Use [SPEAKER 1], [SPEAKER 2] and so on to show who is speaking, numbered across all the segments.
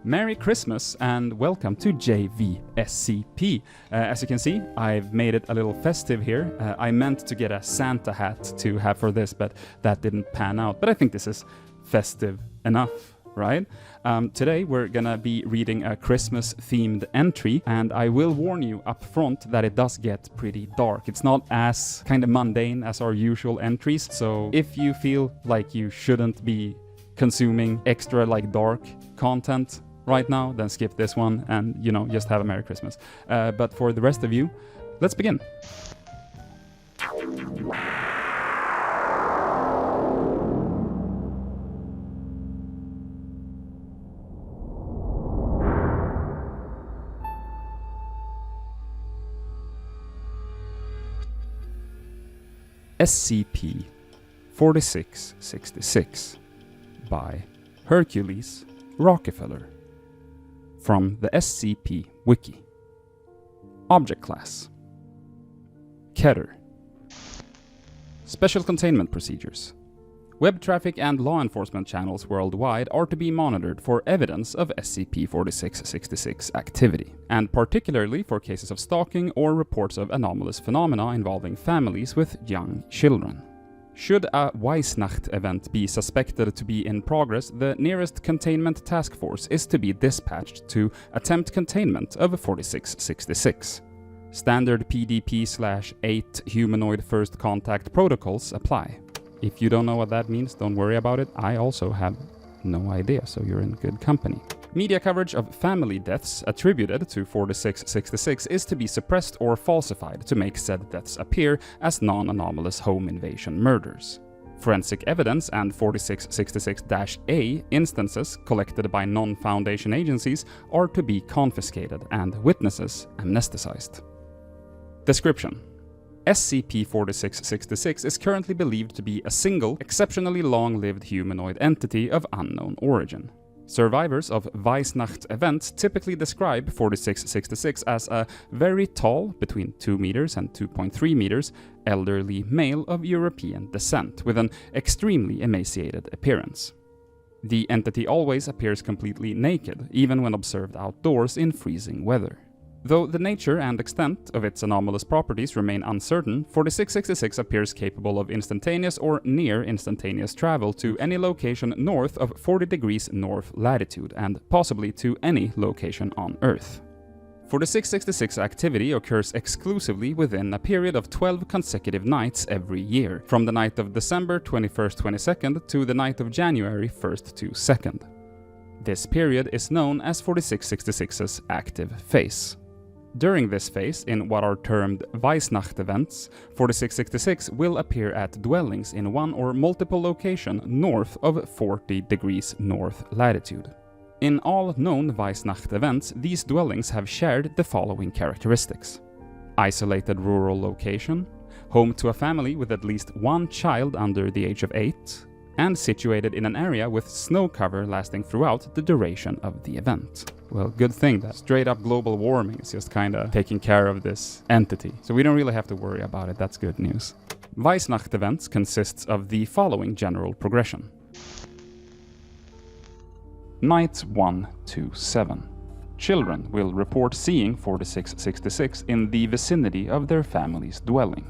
[SPEAKER 1] Merry Christmas and welcome to JVSCP. As you can see, I've made it a little festive here. I meant to get a Santa hat to have for this, but that didn't pan out. But I think this is festive enough, right? Today we're gonna be reading a Christmas-themed entry, and I will warn you up front that it does get pretty dark. It's not as kind of mundane as our usual entries, so if you feel like you shouldn't be consuming extra dark content right now, then skip this one and, just have a Merry Christmas. But for the rest of you, let's begin. SCP-4666 by Hercules, Rockefeller. From the SCP Wiki. Object Class Keter. Special Containment Procedures. Web traffic and law enforcement channels worldwide are to be monitored for evidence of SCP-4666 activity, and particularly for cases of stalking or reports of anomalous phenomena involving families with young children. Should a Weihnacht event be suspected to be in progress, the nearest containment task force is to be dispatched to attempt containment of 4666. Standard PDP/8 humanoid first contact protocols apply. If you don't know what that means, don't worry about it. I also have no idea, so you're in good company. Media coverage of family deaths attributed to 4666 is to be suppressed or falsified to make said deaths appear as non-anomalous home invasion murders. Forensic evidence and 4666-A instances collected by non-Foundation agencies are to be confiscated and witnesses amnesticized. Description: SCP-4666 is currently believed to be a single, exceptionally long-lived humanoid entity of unknown origin. Survivors of Weihnacht events typically describe 4666 as a very tall, between 2 meters and 2.3 meters, elderly male of European descent with an extremely emaciated appearance. The entity always appears completely naked, even when observed outdoors in freezing weather. Though the nature and extent of its anomalous properties remain uncertain, 4666 appears capable of instantaneous or near-instantaneous travel to any location north of 40 degrees north latitude, and possibly to any location on Earth. 4666 activity occurs exclusively within a period of 12 consecutive nights every year, from the night of December 21st-22nd to the night of January 1st to 2nd. This period is known as 4666's active phase. During this phase, in what are termed Weihnacht events, 4666 will appear at dwellings in one or multiple locations north of 40 degrees north latitude. In all known Weihnacht events, these dwellings have shared the following characteristics: isolated rural location, home to a family with at least one child under the age of 8, and situated in an area with snow cover lasting throughout the duration of the event. Well, good thing that straight up global warming is just kinda taking care of this entity, so we don't really have to worry about it. That's good news. Weihnacht events consists of the following general progression. Night 1 to 7. Children will report seeing 4666 in the vicinity of their family's dwelling.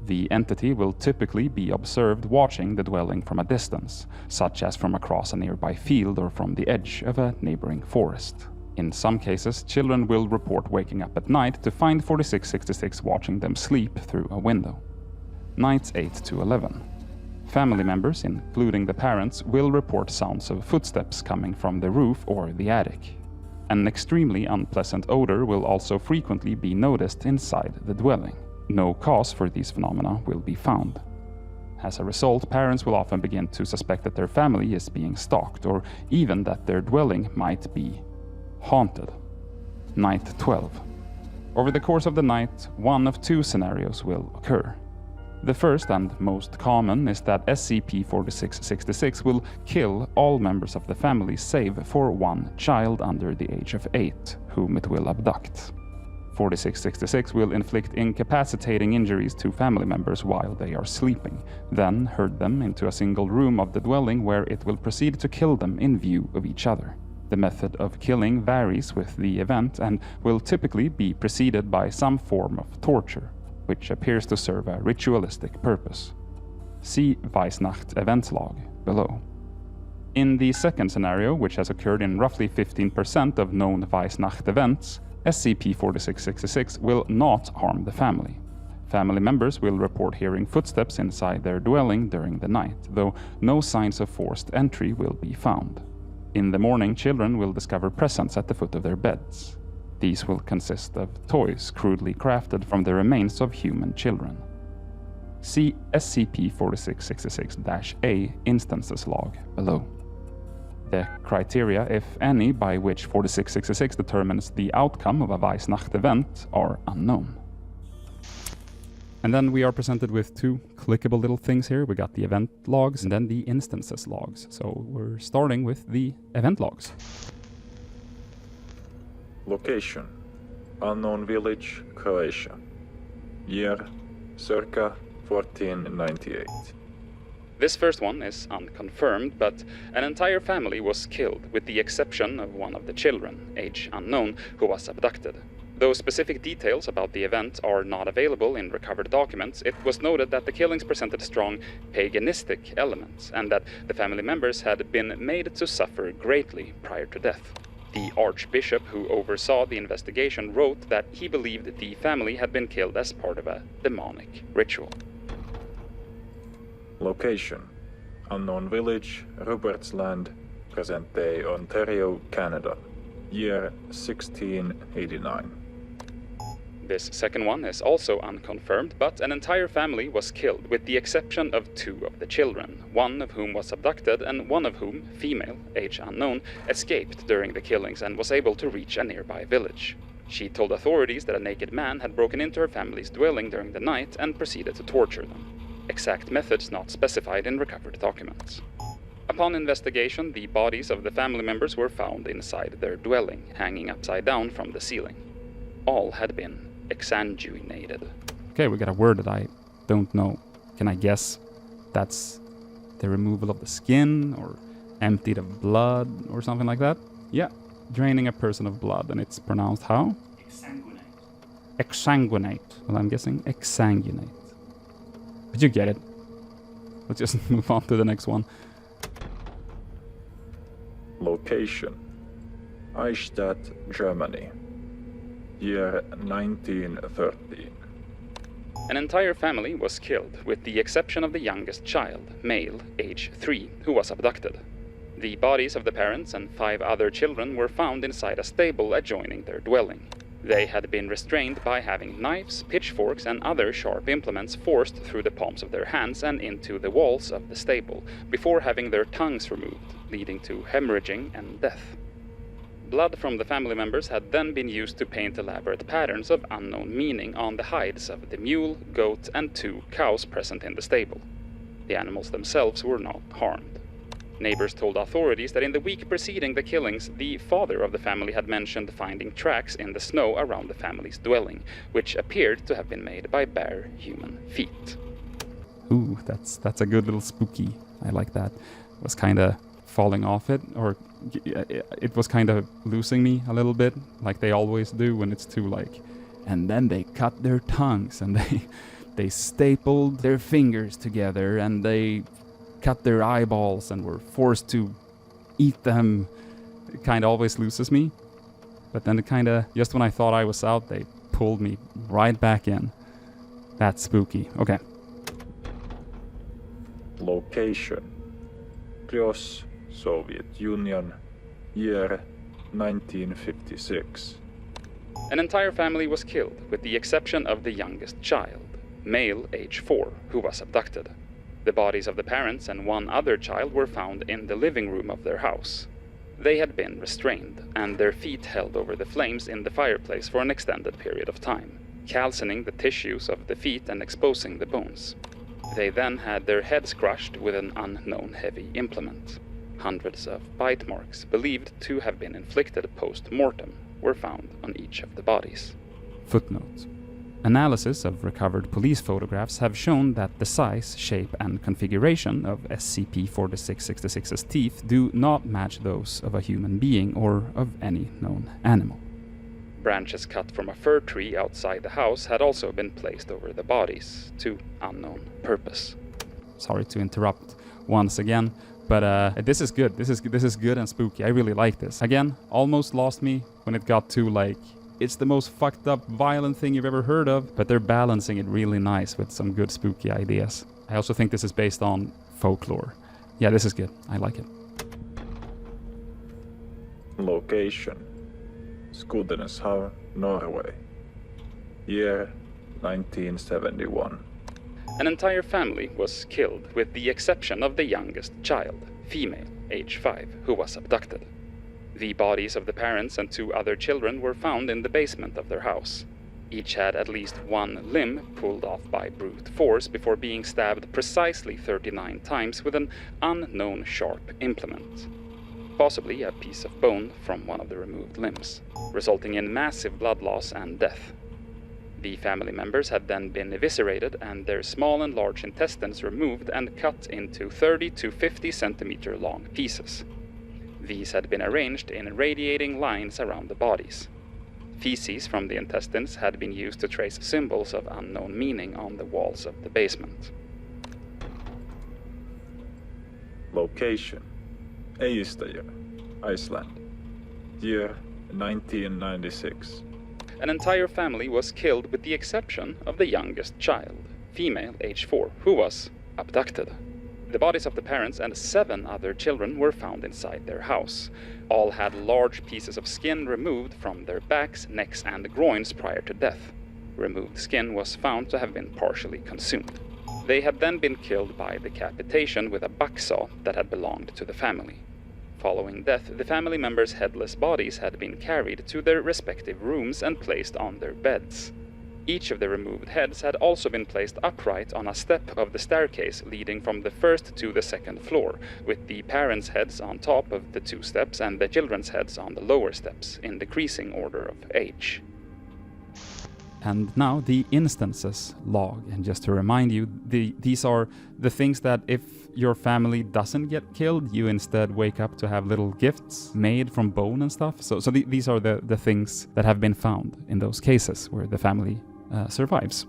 [SPEAKER 1] The entity will typically be observed watching the dwelling from a distance, such as from across a nearby field or from the edge of a neighboring forest. In some cases, children will report waking up at night to find 4666 watching them sleep through a window. Nights 8 to 11. Family members, including the parents, will report sounds of footsteps coming from the roof or the attic. An extremely unpleasant odor will also frequently be noticed inside the dwelling. No cause for these phenomena will be found. As a result, parents will often begin to suspect that their family is being stalked, or even that their dwelling might be haunted. Night 12. Over the course of the night, one of two scenarios will occur. The first and most common is that SCP-4666 will kill all members of the family save for one child under the age of 8, whom it will abduct. 4666 will inflict incapacitating injuries to family members while they are sleeping, then herd them into a single room of the dwelling where it will proceed to kill them in view of each other. The method of killing varies with the event and will typically be preceded by some form of torture, which appears to serve a ritualistic purpose. See Weisnacht event log below. In the second scenario, which has occurred in roughly 15% of known Weisnacht events, SCP-4666 will not harm the family. Family members will report hearing footsteps inside their dwelling during the night, though no signs of forced entry will be found. In the morning, children will discover presents at the foot of their beds. These will consist of toys crudely crafted from the remains of human children. See SCP-4666-A instances log below. The criteria, if any, by which 4666 determines the outcome of a Weisnacht event are unknown. And then we are presented with two clickable little things here. We got the event logs and then the instances logs. So we're starting with the event logs.
[SPEAKER 2] Location: Unknown village, Croatia. Year: circa 1498.
[SPEAKER 1] This first one is unconfirmed, but an entire family was killed, with the exception of one of the children, age unknown, who was abducted. Though specific details about the event are not available in recovered documents, it was noted that the killings presented strong paganistic elements, and that the family members had been made to suffer greatly prior to death. The archbishop who oversaw the investigation wrote that he believed the family had been killed as part of a demonic ritual.
[SPEAKER 2] Location: Unknown village, Rupertsland, present-day Ontario, Canada. Year: 1689.
[SPEAKER 1] This second one is also unconfirmed, but an entire family was killed, with the exception of two of the children, one of whom was abducted and one of whom, female, age unknown, escaped during the killings and was able to reach a nearby village. She told authorities that a naked man had broken into her family's dwelling during the night and proceeded to torture them. Exact methods not specified in recovered documents. Upon investigation, the bodies of the family members were found inside their dwelling, hanging upside down from the ceiling. All had been exsanguinated. Okay, we got a word that I don't know. Can I guess that's the removal of the skin, or emptied of blood, or something like that? Yeah, draining a person of blood, and it's pronounced how?
[SPEAKER 3] Exsanguinate.
[SPEAKER 1] Exsanguinate. Well, I'm guessing exsanguinate. But you get it. Let's just move on to the next one.
[SPEAKER 2] Location: Eichstätt, Germany. Year: 1913.
[SPEAKER 1] An entire family was killed, with the exception of the youngest child, male, age 3, who was abducted. The bodies of the parents and 5 other children were found inside a stable adjoining their dwelling. They had been restrained by having knives, pitchforks, and other sharp implements forced through the palms of their hands and into the walls of the stable, before having their tongues removed, leading to hemorrhaging and death. Blood from the family members had then been used to paint elaborate patterns of unknown meaning on the hides of the mule, goat, and 2 cows present in the stable. The animals themselves were not harmed. Neighbors told authorities that in the week preceding the killings, the father of the family had mentioned finding tracks in the snow around the family's dwelling, which appeared to have been made by bare human feet. Ooh, that's a good little spooky. I like that. It was kind of falling off it, or it was kind of losing me a little bit, like they always do when it's too like, and then they cut their tongues and they stapled their fingers together and they cut their eyeballs and were forced to eat them. It kind of always loses me, but then it kind of, just when I thought I was out, they pulled me right back in. That's spooky. Okay.
[SPEAKER 2] Location: Krios, Soviet Union. Year: 1956.
[SPEAKER 1] An entire family was killed, with the exception of the youngest child, male age 4, who was abducted. The bodies of the parents and 1 other child were found in the living room of their house. They had been restrained, and their feet held over the flames in the fireplace for an extended period of time, calcining the tissues of the feet and exposing the bones. They then had their heads crushed with an unknown heavy implement. Hundreds of bite marks, believed to have been inflicted post-mortem, were found on each of the bodies. Footnote. Analysis of recovered police photographs have shown that the size, shape, and configuration of SCP-4666's teeth do not match those of a human being or of any known animal. Branches cut from a fir tree outside the house had also been placed over the bodies, to unknown purpose. Sorry to interrupt once again, but this is good. This is good and spooky. I really like this. Again, almost lost me when it got to like, it's the most fucked up, violent thing you've ever heard of, but they're balancing it really nice with some good spooky ideas. I also think this is based on folklore. Yeah, this is good. I like it.
[SPEAKER 2] Location: Toteninsel, Norway. Year 1971.
[SPEAKER 1] An entire family was killed with the exception of the youngest child, female, age 5, who was abducted. The bodies of the parents and 2 other children were found in the basement of their house. Each had at least 1 limb pulled off by brute force before being stabbed precisely 39 times with an unknown sharp implement. Possibly a piece of bone from one of the removed limbs, resulting in massive blood loss and death. The family members had then been eviscerated and their small and large intestines removed and cut into 30 to 50 centimeter long pieces. These had been arranged in radiating lines around the bodies. Feces from the intestines had been used to trace symbols of unknown meaning on the walls of the basement.
[SPEAKER 2] Location: Eyjafjallajökull, Iceland. Year 1996.
[SPEAKER 1] An entire family was killed with the exception of the youngest child, female, age 4, who was abducted. The bodies of the parents and 7 other children were found inside their house. All had large pieces of skin removed from their backs, necks, and groins prior to death. Removed skin was found to have been partially consumed. They had then been killed by decapitation with a bucksaw that had belonged to the family. Following death, the family members' headless bodies had been carried to their respective rooms and placed on their beds. Each of the removed heads had also been placed upright on a step of the staircase leading from the first to the second floor, with the parents' heads on top of the 2 steps and the children's heads on the lower steps, in decreasing order of age. And now the instances log, and just to remind you, these are the things that if your family doesn't get killed, you instead wake up to have little gifts made from bone and stuff. So these are the things that have been found in those cases where the family survives.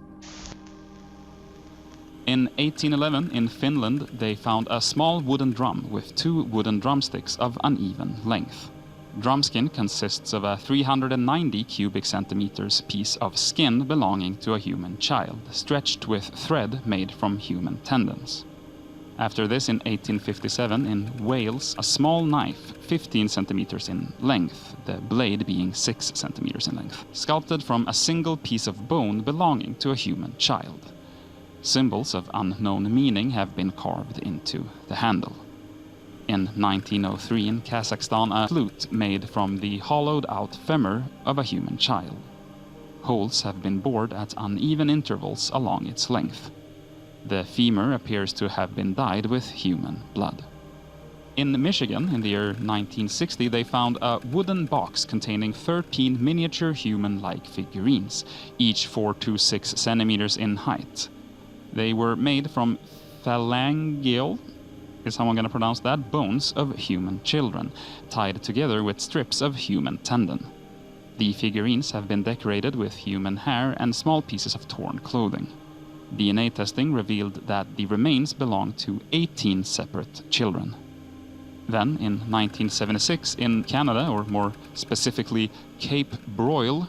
[SPEAKER 1] In 1811 in Finland, they found a small wooden drum with 2 wooden drumsticks of uneven length. Drumskin consists of a 390 cubic centimeters piece of skin belonging to a human child, stretched with thread made from human tendons. After this, in 1857 in Wales, a small knife, 15 centimeters in length, the blade being 6 centimeters in length, sculpted from a single piece of bone belonging to a human child. Symbols of unknown meaning have been carved into the handle. In 1903 in Kazakhstan, a flute made from the hollowed-out femur of a human child. Holes have been bored at uneven intervals along its length. The femur appears to have been dyed with human blood. In Michigan, in the year 1960, they found a wooden box containing 13 miniature human-like figurines, each 4 to 6 centimeters in height. They were made from phalangeal, is how I'm going to pronounce that, bones of human children, tied together with strips of human tendon. The figurines have been decorated with human hair and small pieces of torn clothing. DNA testing revealed that the remains belonged to 18 separate children. Then, in 1976, in Canada, or more specifically Cape Broyle,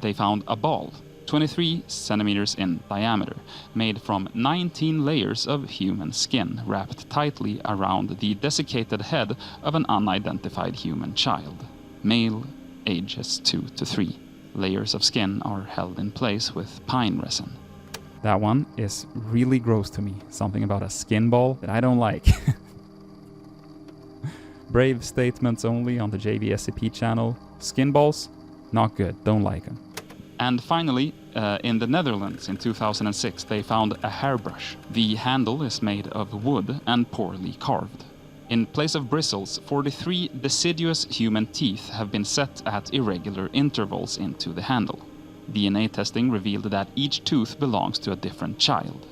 [SPEAKER 1] they found a ball, 23 centimeters in diameter, made from 19 layers of human skin wrapped tightly around the desiccated head of an unidentified human child, male, ages 2 to 3. Layers of skin are held in place with pine resin. That one is really gross to me. Something about a skin ball that I don't like. Brave statements only on the JVSCP channel. Skin balls, not good, don't like them. And finally, in the Netherlands in 2006, they found a hairbrush. The handle is made of wood and poorly carved. In place of bristles, 43 deciduous human teeth have been set at irregular intervals into the handle. DNA testing revealed that each tooth belongs to a different child.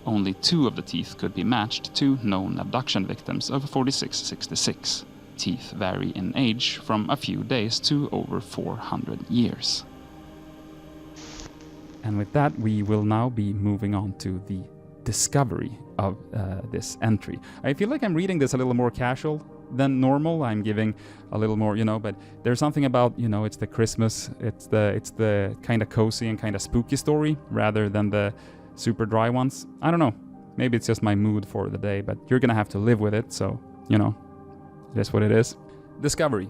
[SPEAKER 1] Only 2 of the teeth could be matched to known abduction victims of 4666. Teeth vary in age from a few days to over 400 years. And with that, we will now be moving on to the discovery of this entry. I feel like I'm reading this a little more casual than normal. I'm giving a little more, but there's something about, it's the Christmas, it's the kind of cozy and kind of spooky story rather than the super dry ones. I don't know. Maybe it's just my mood for the day, but you're gonna have to live with it, so, it is what it is. Discovery.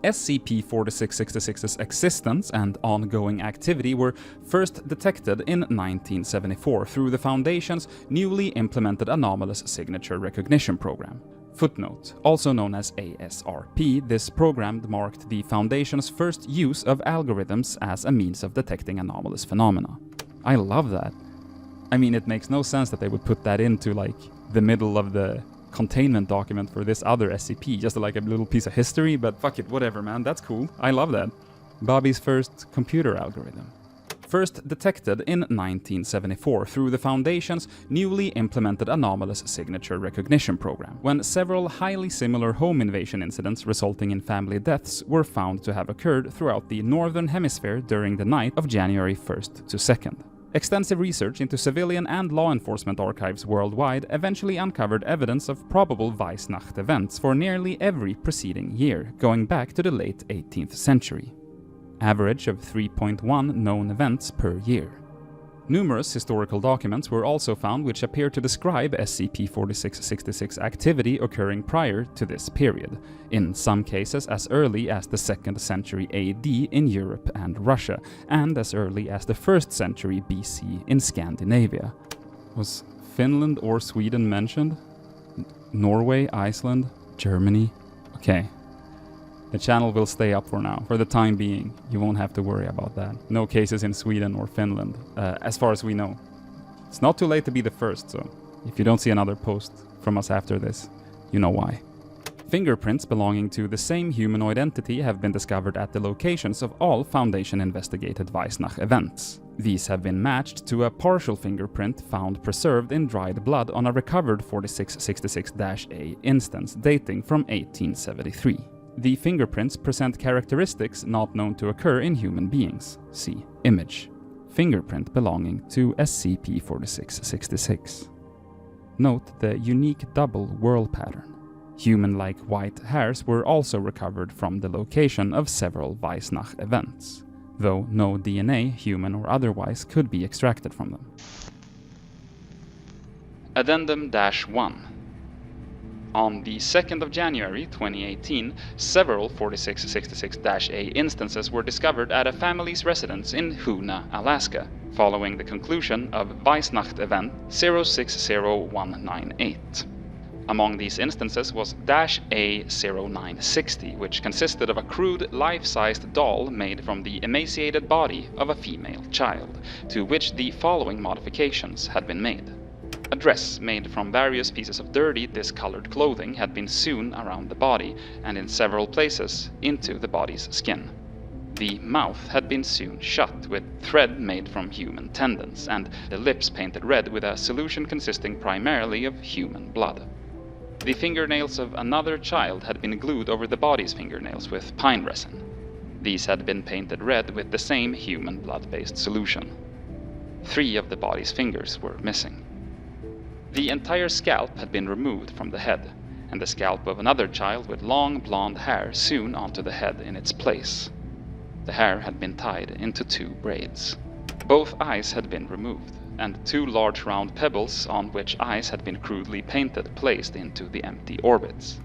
[SPEAKER 1] SCP-4666's existence and ongoing activity were first detected in 1974 through the Foundation's newly implemented anomalous signature recognition program. Footnote, also known as ASRP, this program marked the Foundation's first use of algorithms as a means of detecting anomalous phenomena. I love that. I mean, it makes no sense that they would put that into, the middle of the containment document for this other SCP, just like a little piece of history, but fuck it, whatever, man, that's cool. I love that. Bobby's first computer algorithm. First detected in 1974 through the Foundation's newly implemented anomalous signature recognition program, when several highly similar home invasion incidents resulting in family deaths were found to have occurred throughout the Northern Hemisphere during the night of January 1st to 2nd. Extensive research into civilian and law enforcement archives worldwide eventually uncovered evidence of probable Weihnacht events for nearly every preceding year, going back to the late 18th century. Average of 3.1 known events per year. Numerous historical documents were also found which appear to describe SCP-4666 activity occurring prior to this period, in some cases as early as the 2nd century AD in Europe and Russia, and as early as the 1st century BC in Scandinavia. Was Finland or Sweden mentioned? Norway, Iceland, Germany? Okay. The channel will stay up for now. For the time being, you won't have to worry about that. No cases in Sweden or Finland, as far as we know. It's not too late to be the first, so if you don't see another post from us after this, you know why. Fingerprints belonging to the same humanoid entity have been discovered at the locations of all Foundation-investigated Weihnacht events. These have been matched to a partial fingerprint found preserved in dried blood on a recovered 4666-A instance dating from 1873. The fingerprints present characteristics not known to occur in human beings. See image. Fingerprint belonging to SCP-4666. Note the unique double whorl pattern. Human-like white hairs were also recovered from the location of several Weihnacht events, though no DNA, human or otherwise, could be extracted from them. Addendum-1. On the 2nd of January 2018, several 4666-A instances were discovered at a family's residence in Hoona, Alaska, following the conclusion of Weihnacht event 060198. Among these instances was -A0960, which consisted of a crude, life-sized doll made from the emaciated body of a female child, to which the following modifications had been made. A dress made from various pieces of dirty, discolored clothing had been sewn around the body, and in several places into the body's skin. The mouth had been sewn shut with thread made from human tendons, and the lips painted red with a solution consisting primarily of human blood. The fingernails of another child had been glued over the body's fingernails with pine resin. These had been painted red with the same human blood-based solution. 3 of the body's fingers were missing. The entire scalp had been removed from the head, and the scalp of another child with long blonde hair sewn onto the head in its place. The hair had been tied into 2 braids. Both eyes had been removed, and 2 large round pebbles on which eyes had been crudely painted placed into the empty orbits.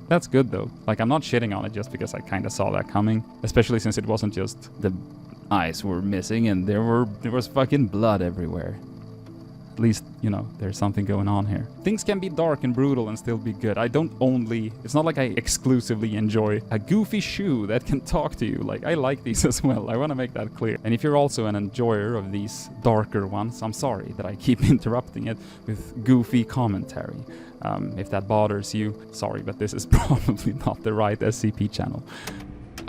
[SPEAKER 1] That's good though. I'm not shitting on it just because I kinda saw that coming, especially since it wasn't just the eyes were missing and there was fucking blood everywhere. At least, there's something going on here. Things can be dark and brutal and still be good. It's not like I exclusively enjoy a goofy shoe that can talk to you. I like these as well. I want to make that clear. And if you're also an enjoyer of these darker ones, I'm sorry that I keep interrupting it with goofy commentary. If that bothers you, sorry, but this is probably not the right SCP channel.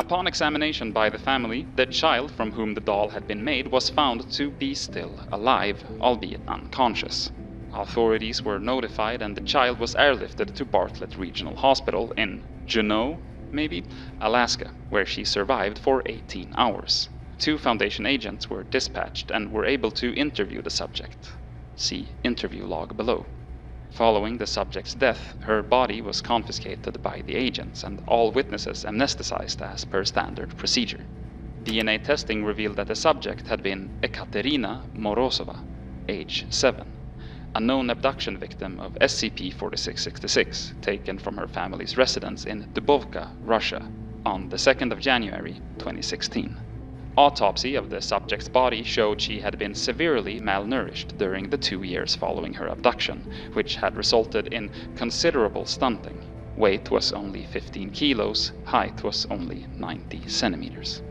[SPEAKER 1] Upon examination by the family, the child from whom the doll had been made was found to be still alive, albeit unconscious. Authorities were notified and the child was airlifted to Bartlett Regional Hospital in Juneau, Alaska, where she survived for 18 hours. 2 Foundation agents were dispatched and were able to interview the subject. See interview log below. Following the subject's death, her body was confiscated by the agents and all witnesses amnesticized as per standard procedure. DNA testing revealed that the subject had been Ekaterina Morozova, age 7, a known abduction victim of SCP-4666, taken from her family's residence in Dubovka, Russia, on the 2nd of January 2016. Autopsy of the subject's body showed she had been severely malnourished during the 2 years following her abduction, which had resulted in considerable stunting. Weight was only 15 kilos, height was only 90 centimeters.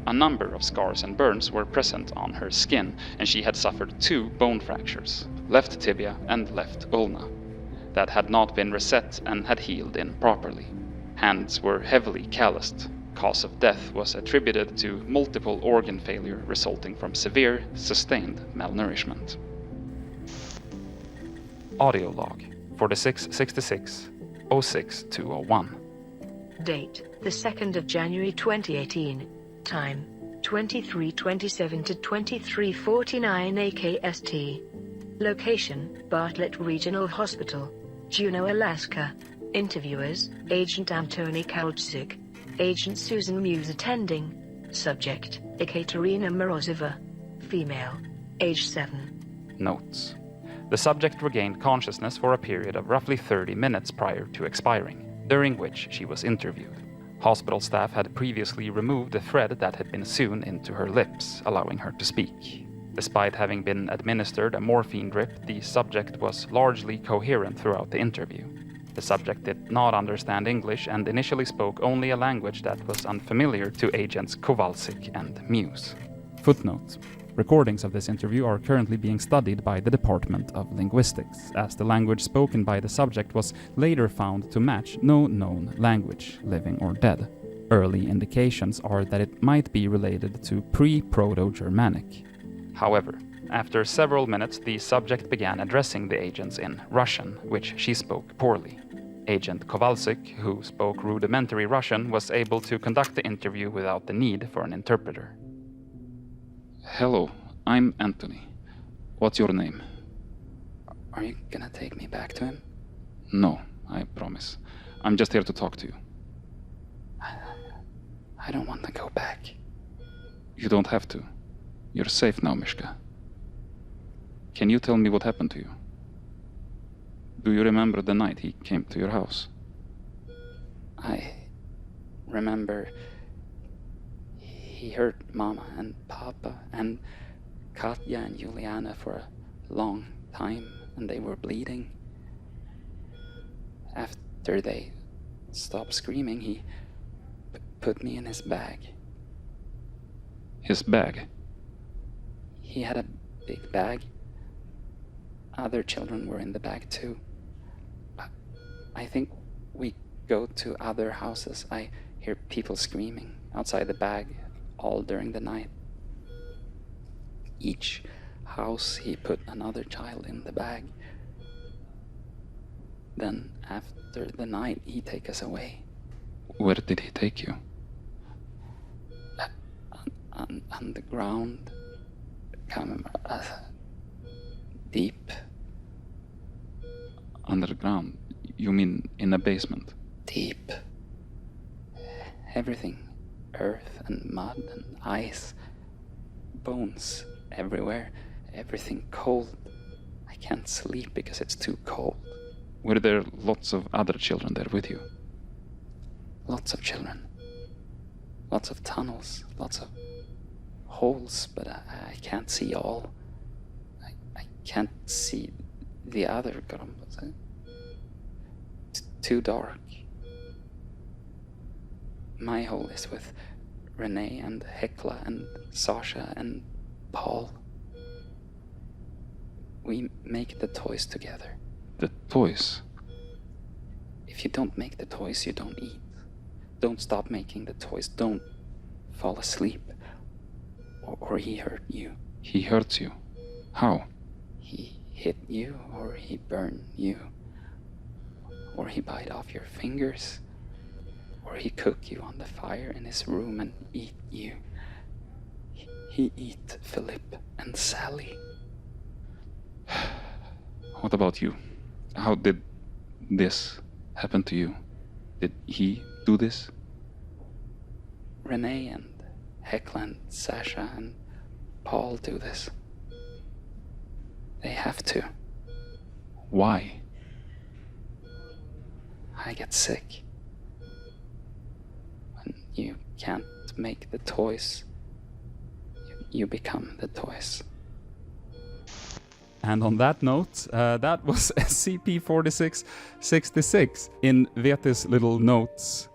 [SPEAKER 1] A number of scars and burns were present on her skin, and she had suffered 2 bone fractures, left tibia and left ulna, that had not been reset and had healed improperly. Hands were heavily calloused. Cause of death was attributed to multiple organ failure resulting from severe, sustained malnourishment. Audio log 4666 06201.
[SPEAKER 3] Date: the 2nd of January 2018. Time: 23:27 to 23:49 a.k.a. Location: Bartlett Regional Hospital, Juneau, Alaska. Interviewers: Agent Antony Kalchzik, Agent Susan Muse attending. Subject: Ekaterina Morozova, female, age 7.
[SPEAKER 1] Notes. The subject regained consciousness for a period of roughly 30 minutes prior to expiring, during which she was interviewed. Hospital staff had previously removed the thread that had been sewn into her lips, allowing her to speak. Despite having been administered a morphine drip, the subject was largely coherent throughout the interview. The subject did not understand English and initially spoke only a language that was unfamiliar to agents Kowalczyk and Muse. Footnote. Recordings of this interview are currently being studied by the Department of Linguistics, as the language spoken by the subject was later found to match no known language, living or dead. Early indications are that it might be related to pre-Proto-Germanic. However, after several minutes, the subject began addressing the agents in Russian, which she spoke poorly. Agent Kowalczyk, who spoke rudimentary Russian, was able to conduct the interview without the need for an interpreter. Hello, I'm Anthony. What's your name? Are you gonna take me back to him? No, I promise. I'm just here to talk to you. I don't want to go back. You don't have to. You're safe now, Mishka. Can you tell me what happened to you? Do you remember the night he came to your house? I remember he hurt Mama and Papa and Katya and Juliana for a long time, and they were bleeding. After they stopped screaming, he put me in his bag. His bag? He had a big bag. Other children were in the bag too. I think we go to other houses. I hear people screaming outside the bag all during the night. Each house he put another child in the bag. Then after the night he take us away. Where did he take you? On the ground. Deep. Underground? You mean in a basement? Deep. Everything. Earth and mud and ice. Bones everywhere. Everything cold. I can't sleep because it's too cold. Were there lots of other children there with you? Lots of children. Lots of tunnels. Lots of holes, but I can't see all. I can't see the other grumbles. Too dark. My hole is with Renee and Hekla and Sasha and Paul. We make the toys together. The toys? If you don't make the toys, you don't eat.
[SPEAKER 4] Don't stop making the toys. Don't fall asleep. Or he hurt you.
[SPEAKER 5] He hurts you? How?
[SPEAKER 4] He hit you, or he burned you. Or he bite off your fingers. Or he cook you on the fire in his room and eat you. He eat Philip and Sally.
[SPEAKER 5] What about you? How did this happen to you? Did he do this?
[SPEAKER 4] Renee and Heckland, Sasha and Paul do this. They have to.
[SPEAKER 5] Why?
[SPEAKER 4] I get sick. When you can't make the toys, you become the toys.
[SPEAKER 1] And on that note, that was SCP-4666 in Veeti's little notes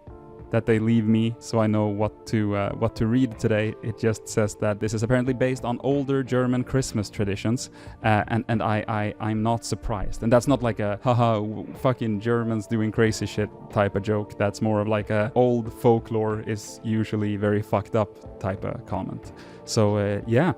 [SPEAKER 1] that they leave me, so I know what to read today. It just says that this is apparently based on older German Christmas traditions, and I'm not surprised. And that's not like a haha fucking Germans doing crazy shit type of joke. That's more of like a old folklore is usually very fucked up type of comment. So yeah.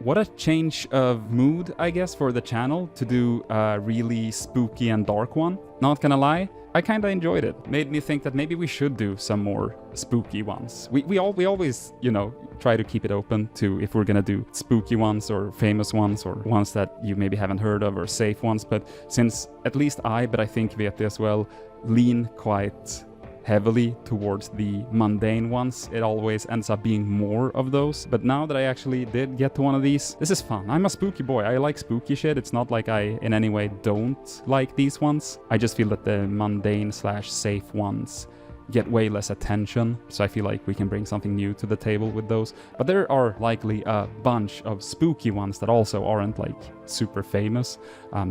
[SPEAKER 1] What a change of mood, I guess, for the channel to do a really spooky and dark one. Not gonna lie, I kinda enjoyed it. Made me think that maybe we should do some more spooky ones. We always, you know, try to keep it open to if we're gonna do spooky ones or famous ones or ones that you maybe haven't heard of or safe ones. But since at least but I think Veeti as well, lean quite heavily towards the mundane ones, it always ends up being more of those. But now that I actually did get to one of these, this is fun. I'm a spooky boy. I like spooky shit. It's not like I in any way don't like these ones. I just feel that the mundane / safe ones get way less attention, so I feel like we can bring something new to the table with those. But there are likely a bunch of spooky ones that also aren't like super famous.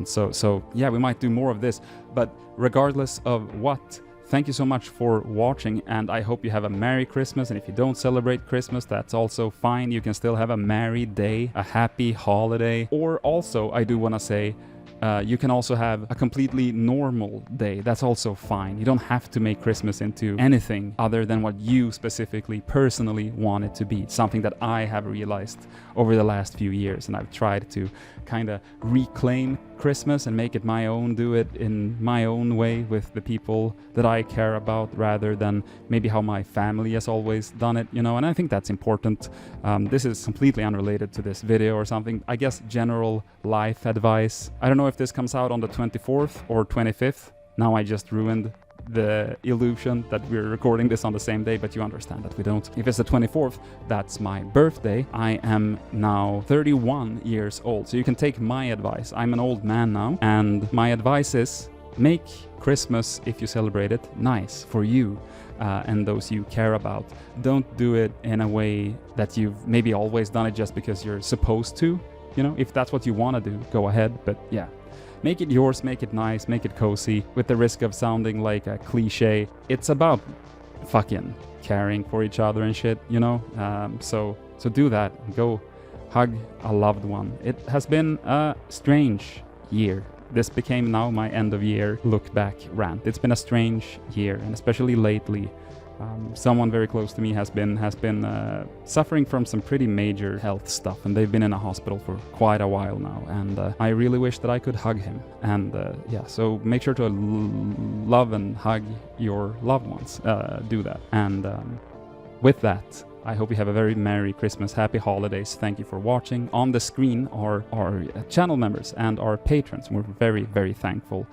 [SPEAKER 1] So yeah, we might do more of this. But regardless of what, thank you so much for watching, and I hope you have a Merry Christmas. And if you don't celebrate Christmas, that's also fine. You can still have a merry day, a happy holiday. Or also, I do want to say, you can also have a completely normal day. That's also fine. You don't have to make Christmas into anything other than what you specifically, personally want it to be. Something that I have realized over the last few years, and I've tried to kind of reclaim Christmas and make it my own, do it in my own way with the people that I care about, rather than maybe how my family has always done it, you know, and I think that's important. This is completely unrelated to this video or something. I guess general life advice. I don't know if this comes out on the 24th or 25th. Now I just ruined the illusion that we're recording this on the same day, but you understand that we don't. If it's the 24th, that's my birthday. I am now 31 years old, so you can take my advice. I'm an old man now, and my advice is make Christmas, if you celebrate it, nice for you and those you care about. Don't do it in a way that you've maybe always done it just because you're supposed to. You know, if that's what you want to do, go ahead, but yeah. Make it yours, make it nice, make it cozy, with the risk of sounding like a cliche. It's about fucking caring for each other and shit, you know? So do that. Go hug a loved one. It has been a strange year. This became now my end of year look back rant. It's been a strange year, and especially lately. Someone very close to me has been suffering from some pretty major health stuff, and they've been in a hospital for quite a while now, and I really wish that I could hug him. And yeah, so make sure to love and hug your loved ones. Do that. And with that, I hope you have a very Merry Christmas, Happy Holidays. Thank you for watching. On the screen are our channel members and our patrons. We're very, very thankful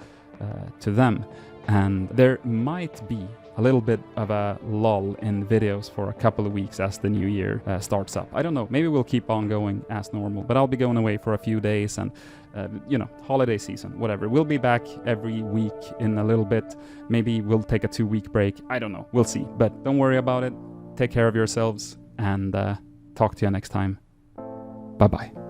[SPEAKER 1] to them. And there might be a little bit of a lull in videos for a couple of weeks as the new year starts up. I don't know, maybe we'll keep on going as normal, but I'll be going away for a few days, and you know, holiday season, whatever. We'll be back every week in a little bit. Maybe we'll take a 2-week break. I don't know, we'll see. But don't worry about it. Take care of yourselves, and talk to you next time. Bye-bye.